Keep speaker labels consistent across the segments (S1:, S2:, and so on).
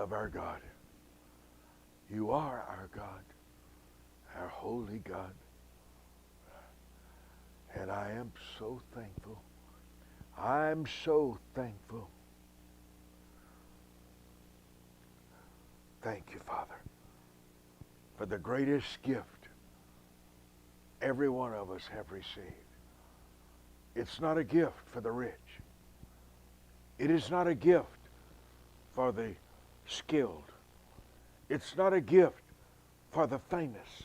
S1: love our God. You are our God, our holy God. And I am so thankful. I'm so thankful. Thank you, Father, for the greatest gift every one of us have received. It's not a gift for the rich. It is not a gift for the skilled. It's not a gift for the famous.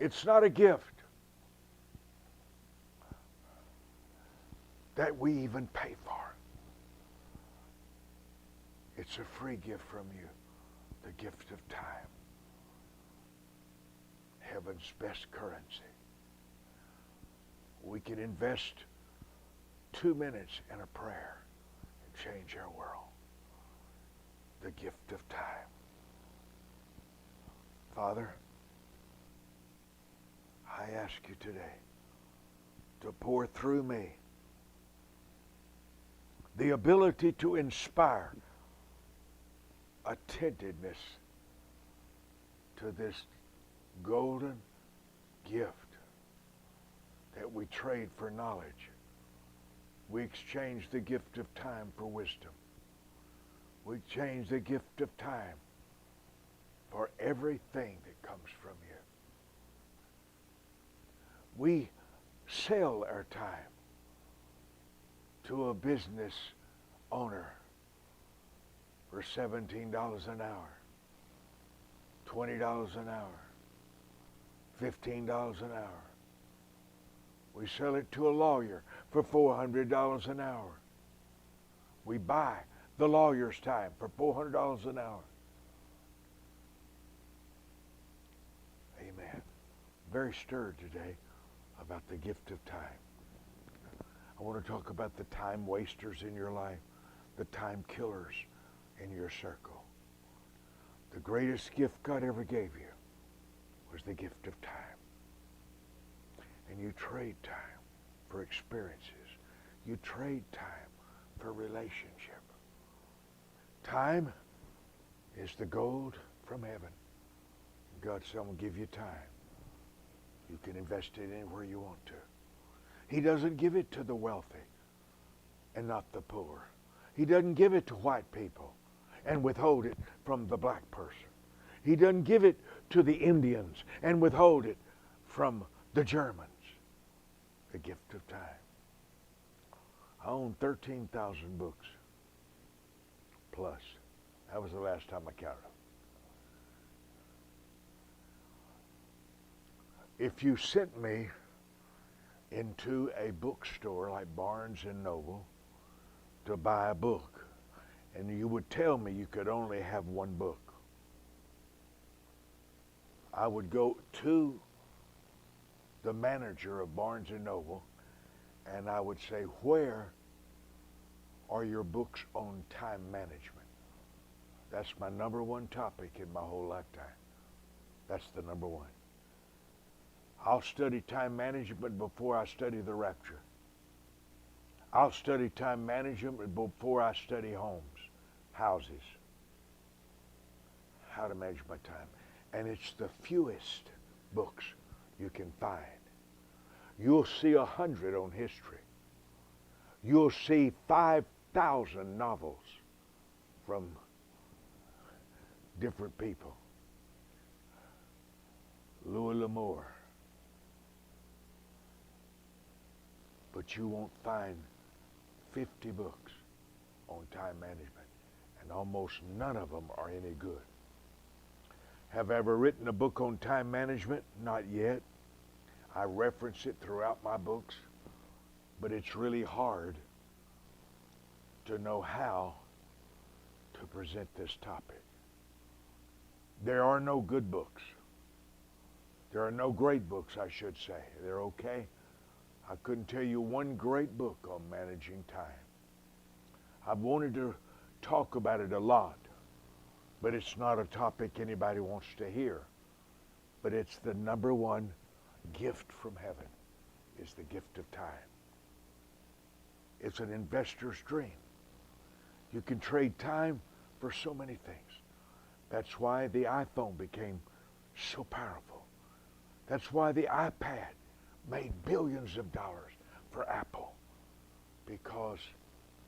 S1: It's not a gift that we even pay for. It's a free gift from you, the gift of time, heaven's best currency. We can invest 2 minutes in a prayer and change our world. The gift of time. Father, I ask you today to pour through me the ability to inspire attentiveness to this golden gift that we trade for knowledge. We exchange the gift of time for wisdom. We exchange the gift of time for everything that comes from you. We sell our time to a business owner for $17 an hour, $20 an hour, $15 an hour. We sell it to a lawyer for $400 an hour. We buy the lawyer's time for $400 an hour. Amen. Very stirred today about the gift of time. I want to talk about the time wasters in your life, the time killers in your circle. The greatest gift God ever gave you was the gift of time. And you trade time for experiences. You trade time for relationship. Time is the gold from heaven. God said, I'm going to give you time. You can invest it anywhere you want to. He doesn't give it to the wealthy and not the poor. He doesn't give it to white people and withhold it from the black person. He doesn't give it to the Indians and withhold it from the Germans. The gift of time. I own 13,000 books plus. That was the last time I counted them. If you sent me into a bookstore like Barnes and Noble to buy a book, and you would tell me you could only have one book, I would go to the manager of Barnes and Noble and I would say, where are your books on time management? That's my number one topic in my whole lifetime. That's the number one. I'll study time management before I study the rapture. I'll study time management before I study homes, houses, how to manage my time. And it's the fewest books you can find. You'll see 100 on history. You'll see 5,000 novels from different people. Louis L'Amour. But you won't find 50 books on time management, and almost none of them are any good. Have I ever written a book on time management? Not yet. I reference it throughout my books, but it's really hard to know how to present this topic. There are no good books. There are no great books, I should say. They're okay. I couldn't tell you one great book on managing time. I've wanted to talk about it a lot, but it's not a topic anybody wants to hear. But it's the number one gift from heaven, is the gift of time. It's an investor's dream. You can trade time for so many things. That's why the iPhone became so powerful. That's why the iPad made billions of dollars for Apple, because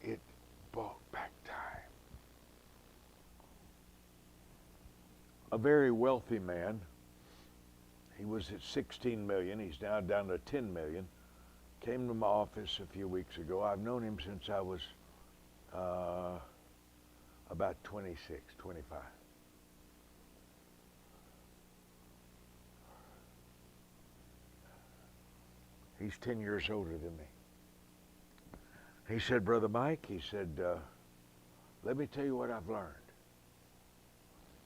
S1: it bought back time. A very wealthy man, he was at 16 million, he's now down to 10 million, came to my office a few weeks ago. I've known him since I was about 26, 25. He's 10 years older than me. He said, Brother Mike, he said, let me tell you what I've learned.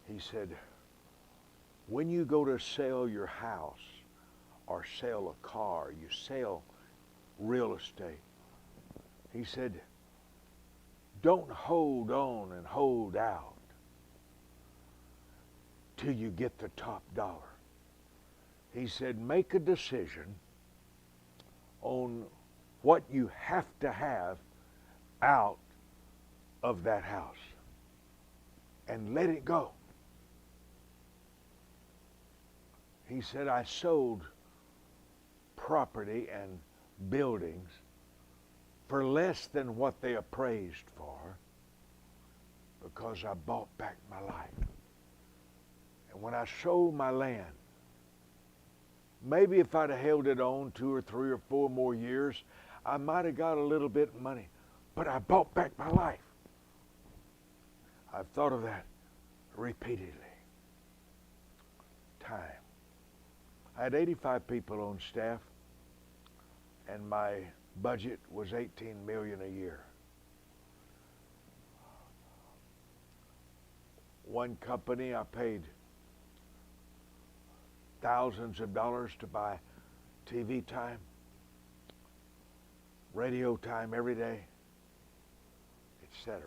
S1: He said, when you go to sell your house or sell a car, you sell real estate, he said, don't hold on and hold out till you get the top dollar. He said, make a decision on what you have to have out of that house and let it go. He said, I sold property and buildings for less than what they appraised for because I bought back my life. And when I sold my land, maybe if I'd have held it on 2 or 3 or 4 more years, I might have got a little bit of money, but I bought back my life. I've thought of that repeatedly. Time. I had 85 people on staff, and my budget was $18 million a year. One company, I paid thousands of dollars to buy TV time, radio time every day, etc.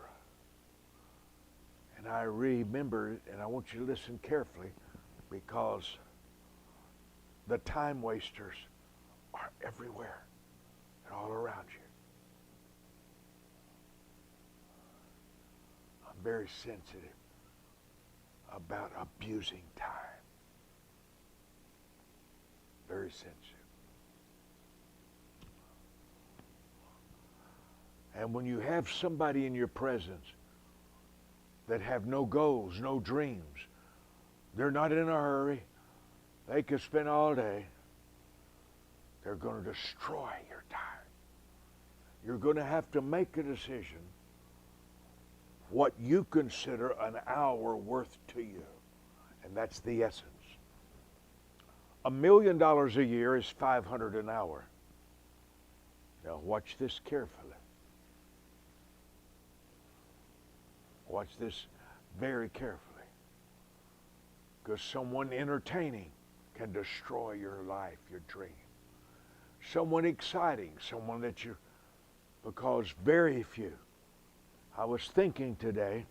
S1: And I remember, and I want you to listen carefully, because the time wasters are everywhere and all around you. I'm very sensitive about abusing time. Very sensitive. And when you have somebody in your presence that have no goals, no dreams, they're not in a hurry, they could spend all day, they're going to destroy your time. You're going to have to make a decision what you consider an hour worth to you. And that's the essence. $1 million a year is $500 an hour. Now watch this carefully. Watch this very carefully. Because someone entertaining can destroy your life, your dream. Someone exciting, someone that you, because very few. I was thinking today,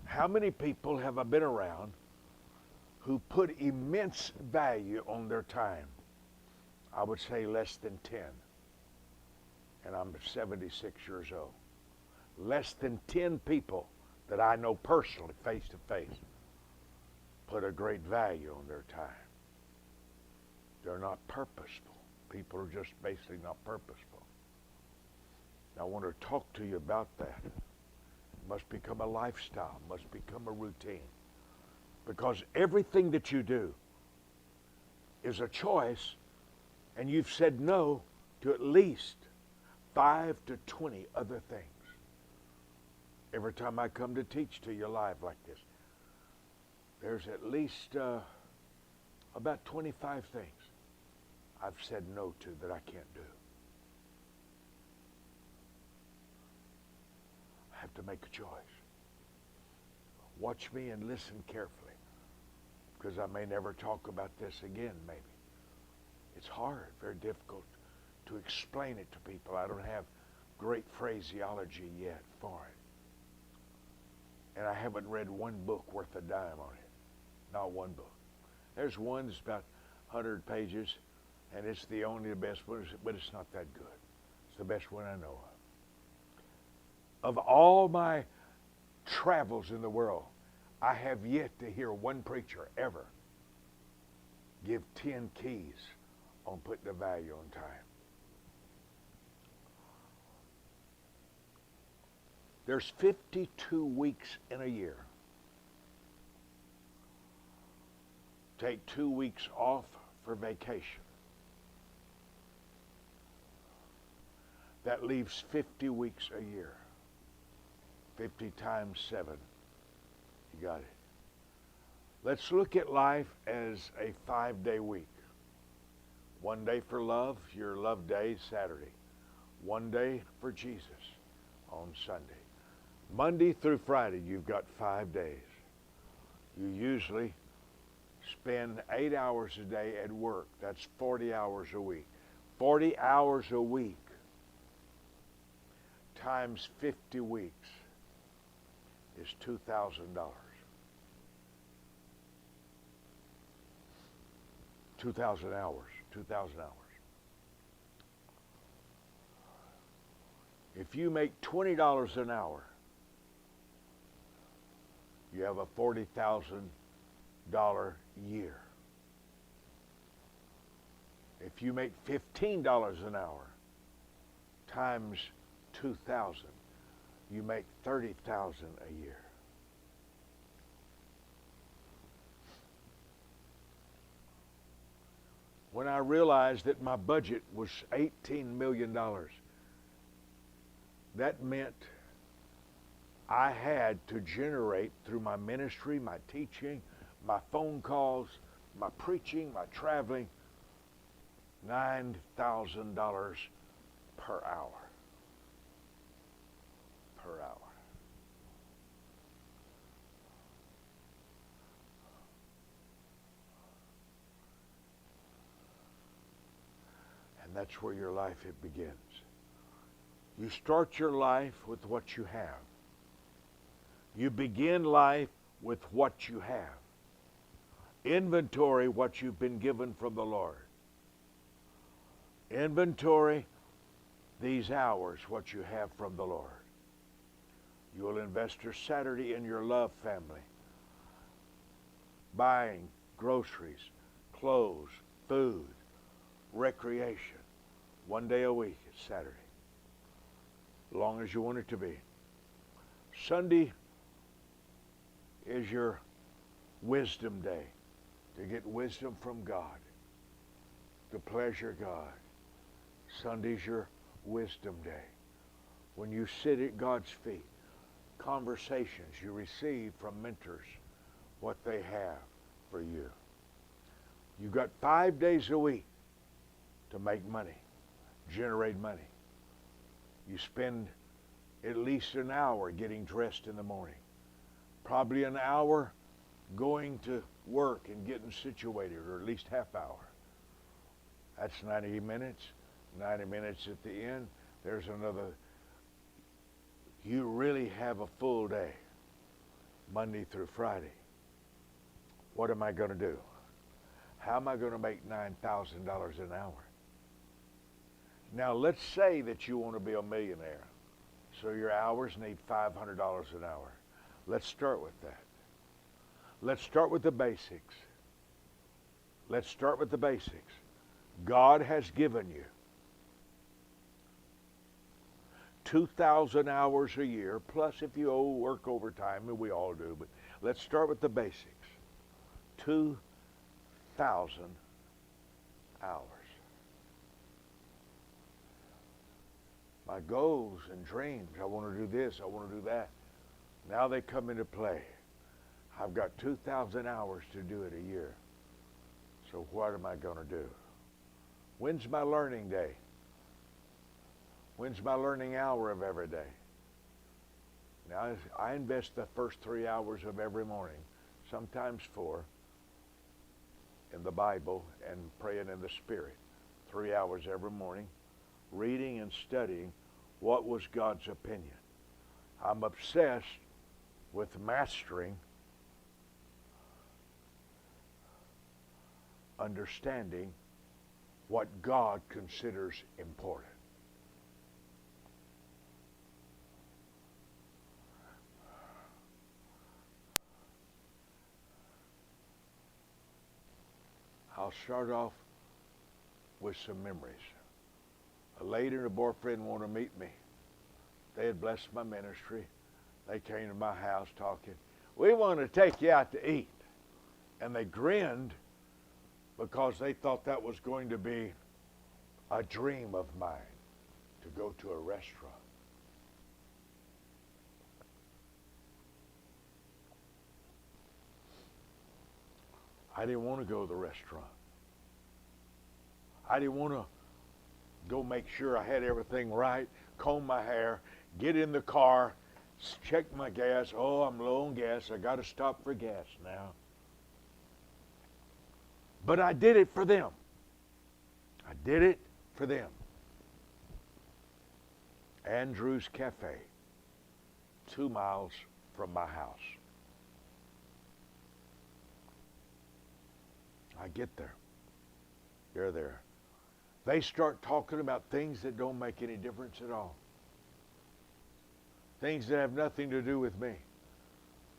S1: how many people have I been around who put immense value on their time? I would say less than 10. And I'm 76 years old. Less than 10 people that I know personally, face to face, put a great value on their time. They're not purposeful. People are just basically not purposeful. I want to talk to you about that. It must become a lifestyle, must become a routine. Because everything that you do is a choice, and you've said no to at least 5 to 20 other things. Every time I come to teach to you live like this, there's at least about 25 things I've said no to that I can't do. I have to make a choice. Watch me and listen carefully, because I may never talk about this again, maybe. It's hard, very difficult to explain it to people. I don't have great phraseology yet for it. And I haven't read one book worth a dime on it. Not one book. There's one that's about 100 pages, and it's the best one, but it's not that good. It's the best one I know of. Of all my travels in the world. I have yet to hear one preacher ever give 10 keys on putting a value on time. There's 52 weeks in a year. Take 2 weeks off for vacation. That leaves 50 weeks a year. 50 times 7. You got it. Let's look at life as a 5-day week. 1 day for love, your love day, Saturday. 1 day for Jesus on Sunday. Monday through Friday, you've got 5 days. You usually spend 8 hours a day at work. That's 40 hours a week. 40 hours a week times 50 weeks is $2,000. 2,000 hours. 2,000 hours. If you make $20 an hour, you have a $40,000 year. If you make $15 an hour times 2,000, you make $30,000 a year. When I realized that my budget was $18 million, that meant I had to generate through my ministry, my teaching, my phone calls, my preaching, my traveling, $9,000 per hour. Per hour. And that's where your life it begins. You start your life with what you have. You begin life with what you have. Inventory what you've been given from the Lord. Inventory these hours what you have from the Lord. You will invest your Saturday in your love family. Buying groceries, clothes, food, recreation. 1 day a week is Saturday. As long as you want it to be. Sunday is your wisdom day. To get wisdom from God. To pleasure God. Sunday's your wisdom day. When you sit at God's feet. Conversations you receive from mentors. What they have for you. You've got 5 days a week to make money. Generate money. You spend at least an hour getting dressed in the morning. Probably an hour going to work and getting situated, or at least half hour. That's 90 minutes. 90 minutes at the end. There's another. You really have a full day, Monday through Friday. What am I going to do? How am I going to make $9,000 an hour? Now, let's say that you want to be a millionaire. So your hours need $500 an hour. Let's start with that. Let's start with the basics. Let's start with the basics. God has given you 2,000 hours a year, plus if you work overtime, and we all do, but let's start with the basics. 2,000 hours. My goals and dreams, I want to do this, I want to do that. Now they come into play. I've got 2,000 hours to do it a year. So what am I going to do? When's my learning day? When's my learning hour of every day? Now, I invest the first 3 hours of every morning, sometimes 4, in the Bible and praying in the Spirit. 3 hours every morning, reading and studying what was God's opinion. I'm obsessed with mastering, understanding what God considers important. I'll start off with some memories. A lady and her boyfriend wanted to meet me. They had blessed my ministry. They came to my house talking. We want to take you out to eat. And they grinned because they thought that was going to be a dream of mine, to go to a restaurant. I didn't want to go to the restaurant. I didn't want to go make sure I had everything right, comb my hair, get in the car, check my gas. Oh, I'm low on gas. I got to stop for gas now. But I did it for them. I did it for them. Andrew's Cafe, 2 miles from my house. I get there. They're there. They start talking about things that don't make any difference at all. Things that have nothing to do with me.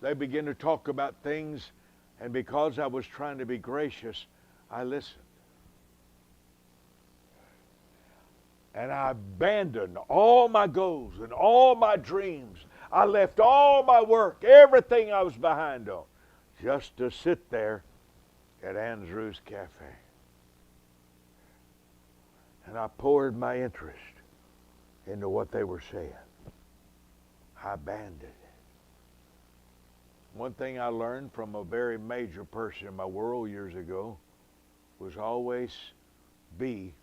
S1: They begin to talk about things, and because I was trying to be gracious, I listened. And I abandoned all my goals and all my dreams. I left all my work, everything I was behind on, just to sit there at Andrew's Cafe. And I poured my interest into what they were saying. I abandoned it. One thing I learned from a very major person in my world years ago was always be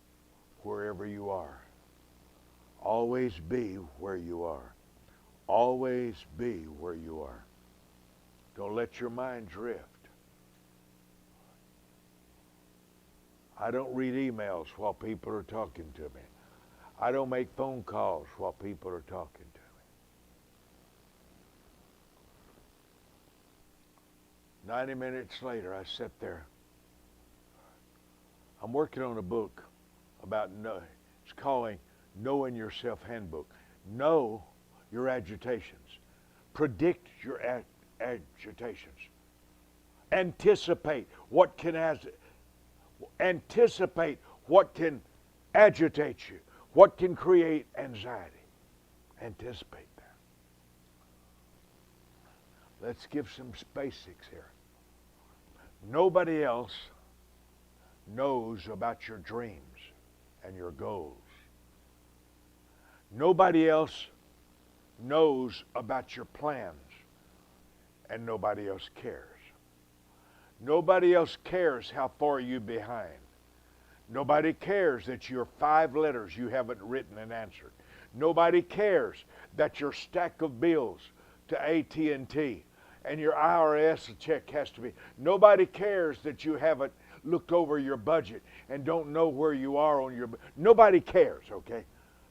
S1: wherever you are. Always be where you are. Always be where you are. Don't let your mind drift. I don't read emails while people are talking to me. I don't make phone calls while people are talking to me. 90 minutes later, I sit there. I'm working on a book about, it's calling Knowing Yourself Handbook. Know your agitations. Predict your agitations. Anticipate what can agitate you, what can create anxiety. Anticipate that. Let's give some basics here. Nobody else knows about your dreams and your goals. Nobody else knows about your plans, and nobody else cares. Nobody else cares how far you're behind. Nobody cares that you're 5 letters you haven't written and answered. Nobody cares that your stack of bills to AT&T and your IRS check has to be. Nobody cares that you haven't looked over your budget and don't know where you are on your. Nobody cares, okay?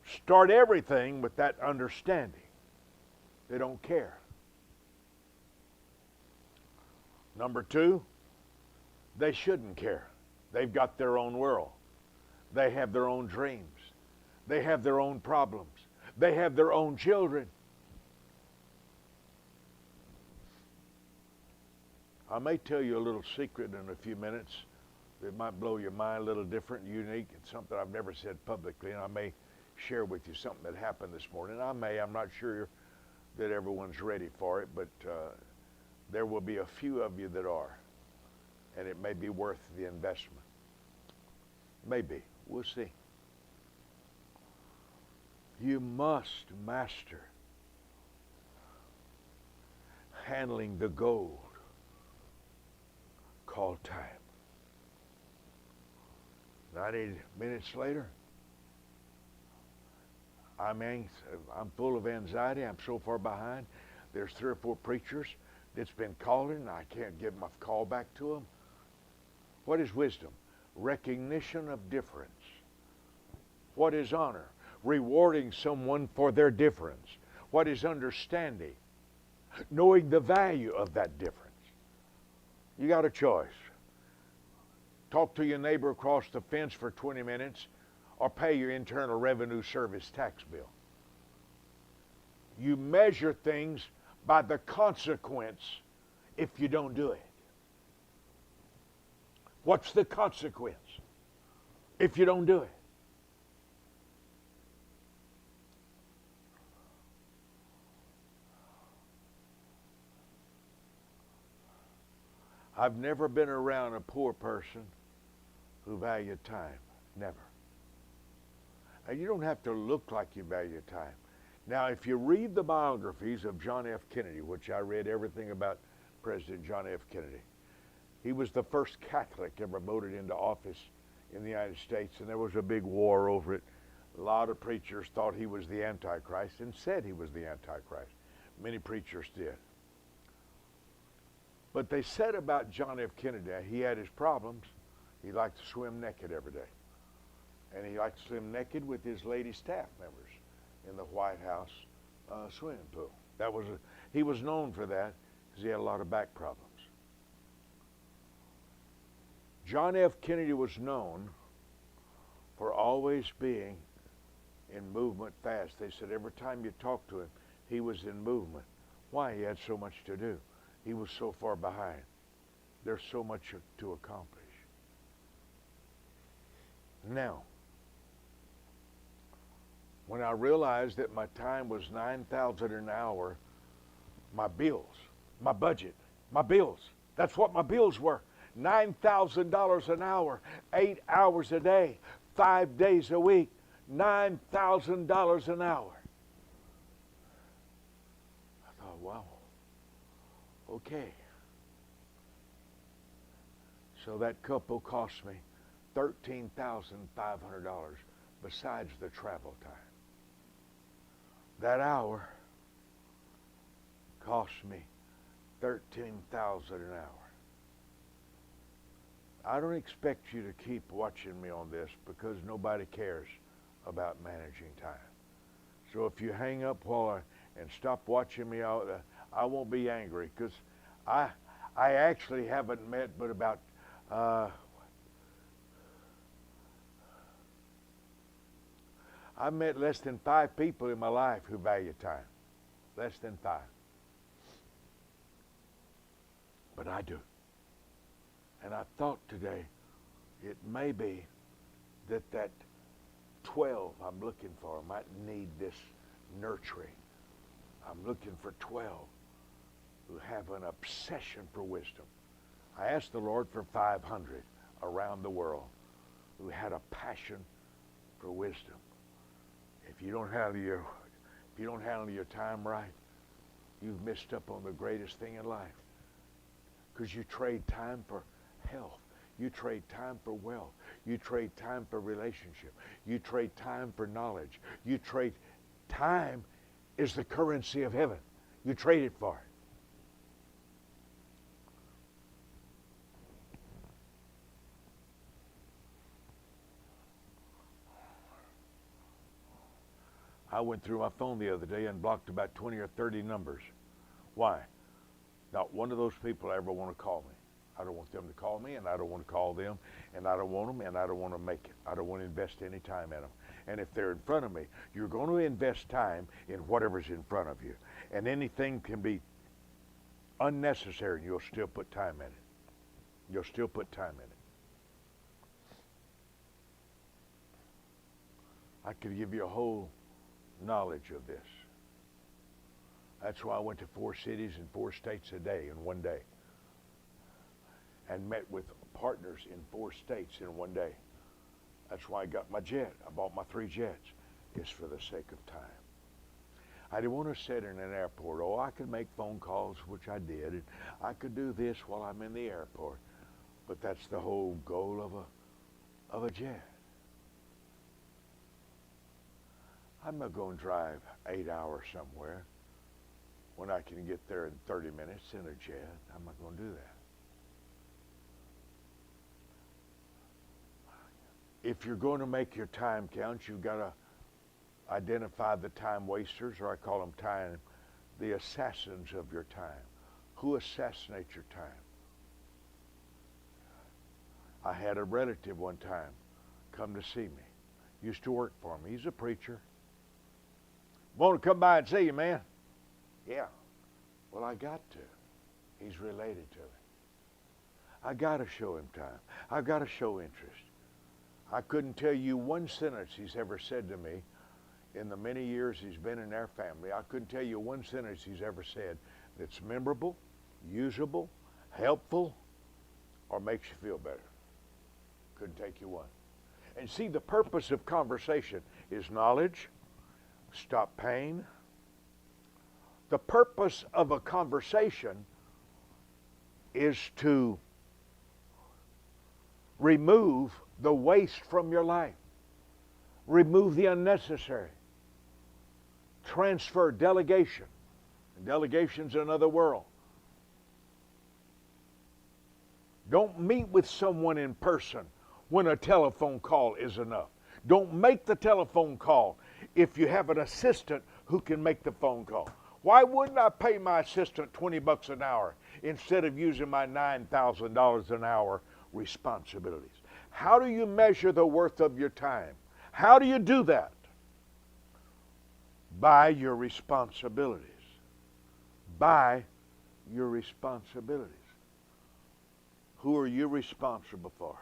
S1: Start everything with that understanding. They don't care. Number 2, they shouldn't care. They've got their own world. They have their own dreams. They have their own problems. They have their own children. I may tell you a little secret in a few minutes that might blow your mind, a little different, unique. It's something I've never said publicly, and I may share with you something that happened this morning. I'm not sure that everyone's ready for it, but there will be a few of you that are, and it may be worth the investment. Maybe. We'll see. You must master handling the gold called time. 90 minutes later, I'm full of anxiety. I'm so far behind. There's 3 or 4 preachers that's been calling. I can't give my call back to them. What is wisdom? Recognition of difference. What is honor? Rewarding someone for their difference. What is understanding? Knowing the value of that difference. You got a choice. Talk to your neighbor across the fence for 20 minutes or pay your Internal Revenue Service tax bill. You measure things by the consequence if you don't do it. What's the consequence if you don't do it? I've never been around a poor person who valued time. Never. And you don't have to look like you value time. Now, if you read the biographies of John F. Kennedy, which I read everything about President John F. Kennedy, he was the first Catholic ever voted into office in the United States, and there was a big war over it. A lot of preachers thought he was the Antichrist and said he was the Antichrist. Many preachers did. But they said about John F. Kennedy, he had his problems. He liked to swim naked every day. And he liked to swim naked with his lady staff members in the White House swimming pool. He was known for that because he had a lot of back problems. John F. Kennedy was known for always being in movement fast. They said every time you talked to him, he was in movement. Why? He had so much to do. He was so far behind. There's so much to accomplish. Now, when I realized that my time was $9,000 an hour, my bills, my budget, my bills, that's what my bills were. $9,000 an hour, 8 hours a day, 5 days a week, $9,000 an hour. I thought, wow, okay. So that couple cost me $13,500 besides the travel time. That hour cost me $13,000 an hour. I don't expect you to keep watching me on this because nobody cares about managing time. So if you hang up and stop watching me, I won't be angry because I actually haven't met but about I've met less than 5 people in my life who value time. Less than 5. But I do. And I thought today it may be that 12 I'm looking for might need this nurturing. I'm looking for 12 who have an obsession for wisdom. I asked the Lord for 500 around the world who had a passion for wisdom. If you don't handle your time right, you've missed up on the greatest thing in life. Because you trade time for health. You trade time for wealth. You trade time for relationship. You trade time for knowledge. You trade time is the currency of heaven. You trade it for it. I went through my phone the other day and blocked about 20 or 30 numbers. Why? Not one of those people ever want to call me. I don't want them to call me, and I don't want to call them, and I don't want them, and I don't want to make it. I don't want to invest any time in them. And if they're in front of me, you're going to invest time in whatever's in front of you. And anything can be unnecessary, and you'll still put time in it. You'll still put time in it. I could give you a whole knowledge of this. That's why I went to 4 cities and 4 states a day in one day. And met with partners in 4 states in one day. That's why I got my jet. I bought my 3 jets. It's for the sake of time. I didn't want to sit in an airport. Oh, I could make phone calls, which I did. And I could do this while I'm in the airport. But that's the whole goal of a jet. I'm not going to drive 8 hours somewhere when I can get there in 30 minutes in a jet. I'm not going to do that. If you're going to make your time count, you've got to identify the time wasters, or I call them the assassins of your time. Who assassinates your time? I had a relative one time come to see me. Used to work for me. He's a preacher. Want to come by and see you, man? Yeah. Well, I got to. He's related to me. I got to show him time. I've got to show interest. I couldn't tell you one sentence he's ever said to me in the many years he's been in our family. I couldn't tell you one sentence he's ever said that's memorable, usable, helpful, or makes you feel better. Couldn't take you one. And see, the purpose of conversation is knowledge, stop pain. The purpose of a conversation is to remove the waste from your life. Remove the unnecessary. Transfer delegation. And delegation's another world. Don't meet with someone in person when a telephone call is enough. Don't make the telephone call if you have an assistant who can make the phone call. Why wouldn't I pay my assistant $20 an hour instead of using my $9,000 an hour responsibilities? How do you measure the worth of your time? How do you do that? By your responsibilities. By your responsibilities. Who are you responsible for?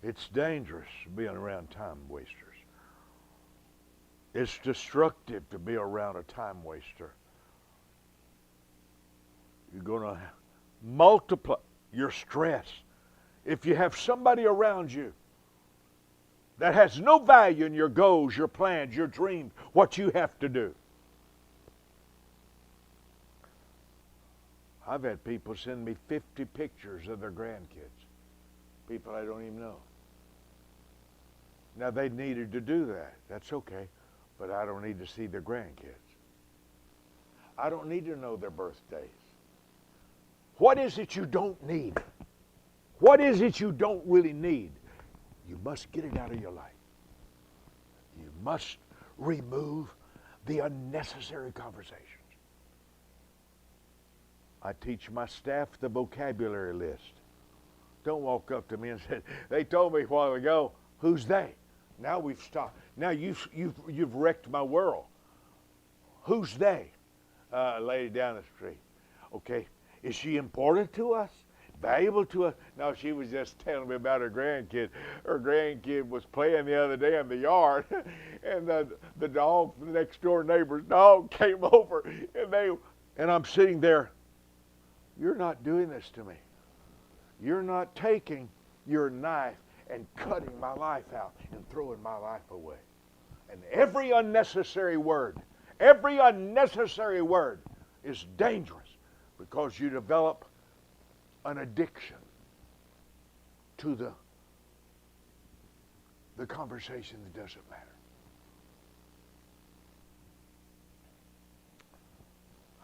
S1: It's dangerous being around time wasters. It's destructive to be around a time waster. You're going to multiply your stress. If you have somebody around you that has no value in your goals, your plans, your dreams, what you have to do. I've had people send me 50 pictures of their grandkids. People I don't even know. Now, they needed to do that. That's okay. But I don't need to see their grandkids. I don't need to know their birthdays. What is it you don't need? What is it you don't really need? You must get it out of your life. You must remove the unnecessary conversations. I teach my staff the vocabulary list. Don't walk up to me and say, they told me a while ago, who's they? Now we've stopped. Now you've wrecked my world. Who's they? Lady down the street. Okay, is she important to us? Valuable to us? No, she was just telling me about her grandkid. Her grandkid was playing the other day in the yard, and the dog, the next door neighbor's dog, came over, and I'm sitting there. You're not doing this to me. You're not taking your knife and cutting my life out and throwing my life away. And every unnecessary word is dangerous because you develop an addiction to the conversation that doesn't matter.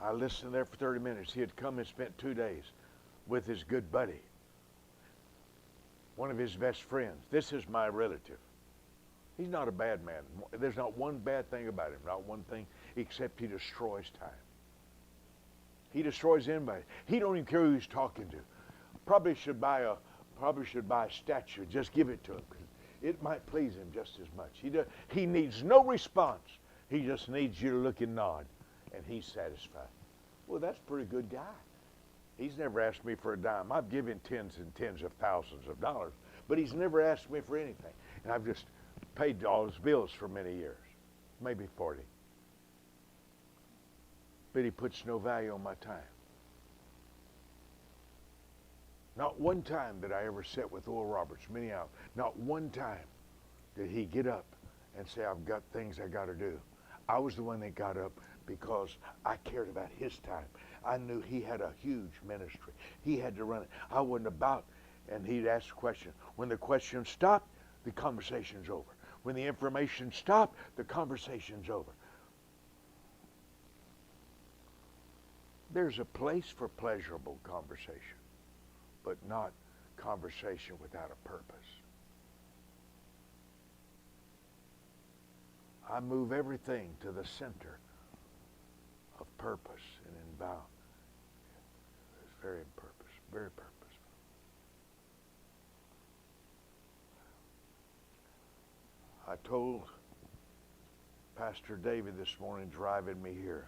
S1: I listened there for 30 minutes. He had come and spent 2 days with his good buddy, one of his best friends. This is my relative. He's not a bad man. There's not one bad thing about him, not one thing, except he destroys time. He destroys anybody. He don't even care who he's talking to. Probably should buy a statue. Just give it to him. It might please him just as much. He needs no response. He just needs you to look and nod, and he's satisfied. Well, that's a pretty good guy. He's never asked me for a dime. I've given tens and tens of thousands of dollars, but he's never asked me for anything. And I've just paid all his bills for many years, maybe 40. But he puts no value on my time. Not one time did I ever sit with Oral Roberts, many hours. Not one time did he get up and say, I've got things I got to do. I was the one that got up because I cared about his time. I knew he had a huge ministry. He had to run it. I wasn't about, and he'd ask a question. When the question stopped, the conversation's over. When the information stopped, the conversation's over. There's a place for pleasurable conversation, but not conversation without a purpose. I move everything to the center of purpose and inbound. It's very very purposeful. I told Pastor David this morning driving me here,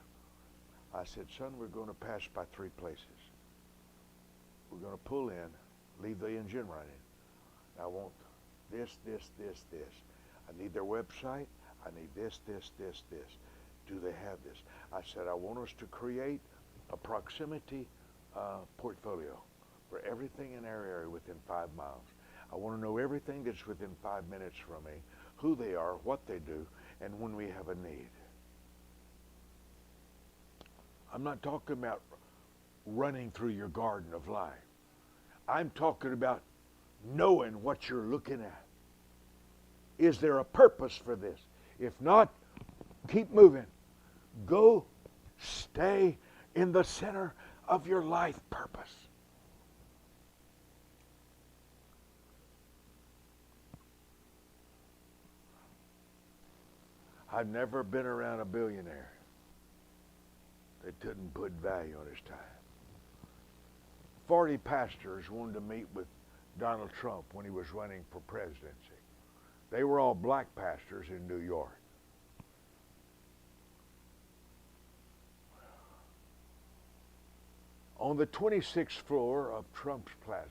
S1: I said, son, we're going to pass by 3 places. We're going to pull in, leave the engine running. I want this. I need their website. I need this. Do they have this? I said, I want us to create a proximity portfolio for everything in our area within 5 miles. I want to know everything that's within 5 minutes from me, who they are, what they do, and when we have a need. I'm not talking about running through your garden of life. I'm talking about knowing what you're looking at. Is there a purpose for this? If not, keep moving. Go stay in the center of your life purpose. I've never been around a billionaire that didn't put value on his time. 40 pastors wanted to meet with Donald Trump when he was running for presidency. They were all black pastors in New York. On the 26th floor of Trump's Plaza,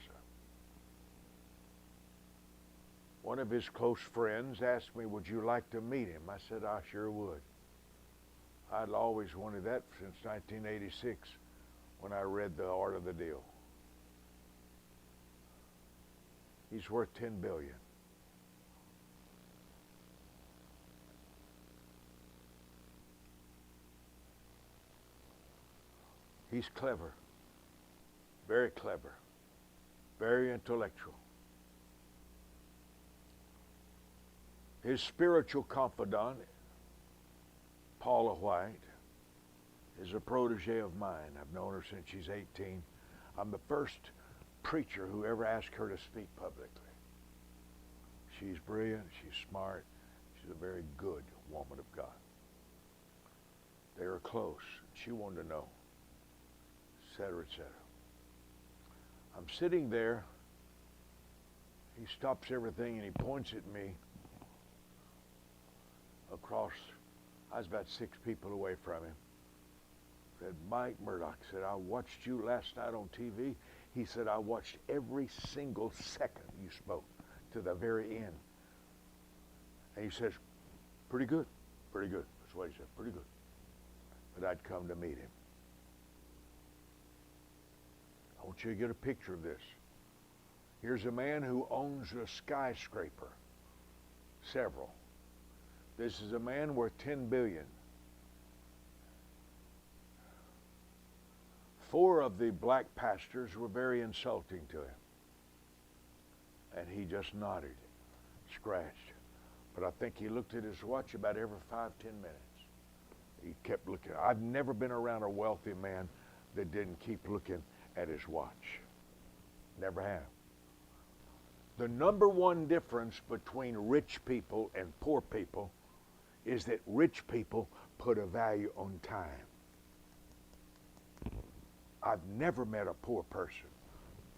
S1: one of his close friends asked me, would you like to meet him? I said, I sure would. I'd always wanted that since 1986 when I read The Art of the Deal. He's worth $10 billion. He's clever, very clever, very intellectual. His spiritual confidant, Paula White, is a protege of mine. I've known her since she's 18. I'm the first preacher who ever asked her to speak publicly. She's brilliant, she's smart, she's a very good woman of God. They were close. She wanted to know, etc., etc. I'm sitting there. He stops everything and he points at me across. I was about 6 people away from him. Said, Mike Murdoch, said, I watched you last night on TV. He said, I watched every single second you spoke to the very end. And he says, pretty good, pretty good. That's what he said, pretty good. But I'd come to meet him. I want you to get a picture of this. Here's a man who owns a skyscraper, several. This is a man worth $10 billion. 4 of the black pastors were very insulting to him. And he just nodded, scratched. But I think he looked at his watch about every 5-10 minutes. He kept looking. I've never been around a wealthy man that didn't keep looking at his watch. Never have. The number one difference between rich people and poor people is that rich people put a value on time. I've never met a poor person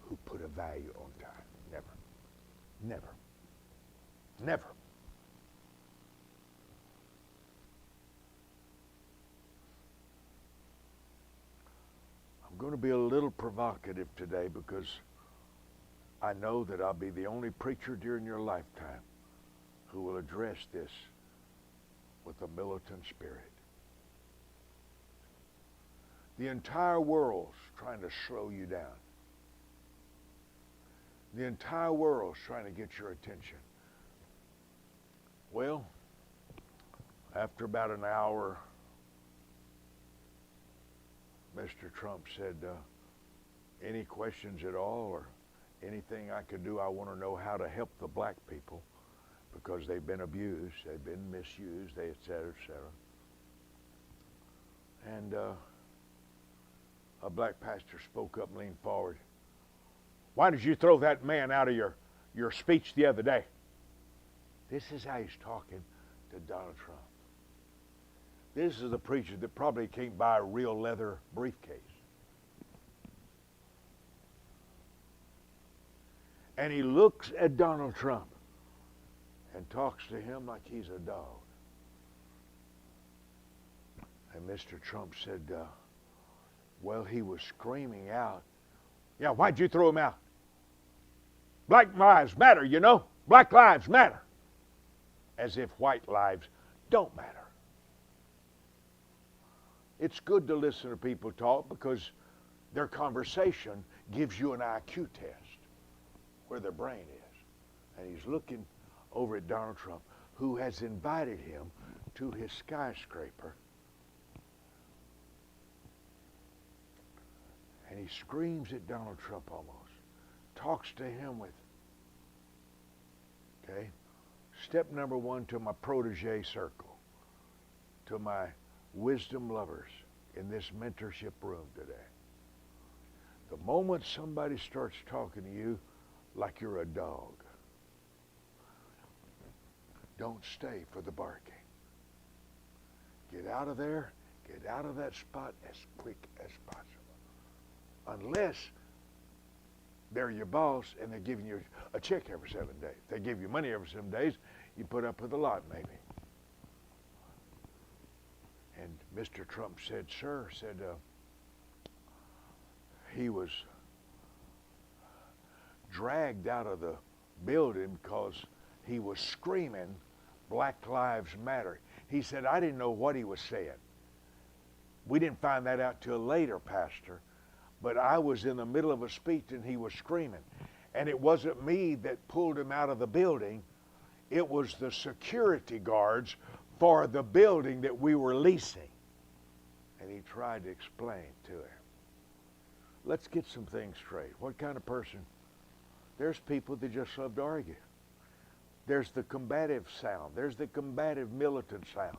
S1: who put a value on time. Never. Never. Never. I'm going to be a little provocative today because I know that I'll be the only preacher during your lifetime who will address this with a militant spirit. The entire world's trying to slow you down. The entire world's trying to get your attention. Well, after about an hour, Mr. Trump said, any questions at all or anything I could do? I want to know how to help the black people because they've been abused, they've been misused, et cetera, et cetera. And a black pastor spoke up and leaned forward. Why did you throw that man out of your speech the other day? This is how he's talking to Donald Trump. This is a preacher that probably can't buy a real leather briefcase. And he looks at Donald Trump and talks to him like he's a dog. And Mr. Trump said, well, he was screaming out, yeah, why'd you throw him out? Black lives matter, you know. Black lives matter. As if white lives don't matter. It's good to listen to people talk because their conversation gives you an IQ test where their brain is. And he's looking over at Donald Trump, who has invited him to his skyscraper. And he screams at Donald Trump almost, talks to him with, okay? Step number one to my protege circle, to my wisdom lovers in this mentorship room today. The moment somebody starts talking to you like you're a dog, don't stay for the barking. Get out of there, get out of that spot as quick as possible. Unless they're your boss and they're giving you a check every 7 days. They give you money every 7 days, you put up with a lot maybe. And Mr. Trump said, sir, he was dragged out of the building because he was screaming, Black Lives Matter. He said, I didn't know what he was saying. We didn't find that out till later, Pastor. But I was in the middle of a speech and he was screaming. And it wasn't me that pulled him out of the building. It was the security guards for the building that we were leasing. And he tried to explain to him. Let's get some things straight. What kind of person? There's people that just love to argue. There's the combative sound. There's the combative militant sound.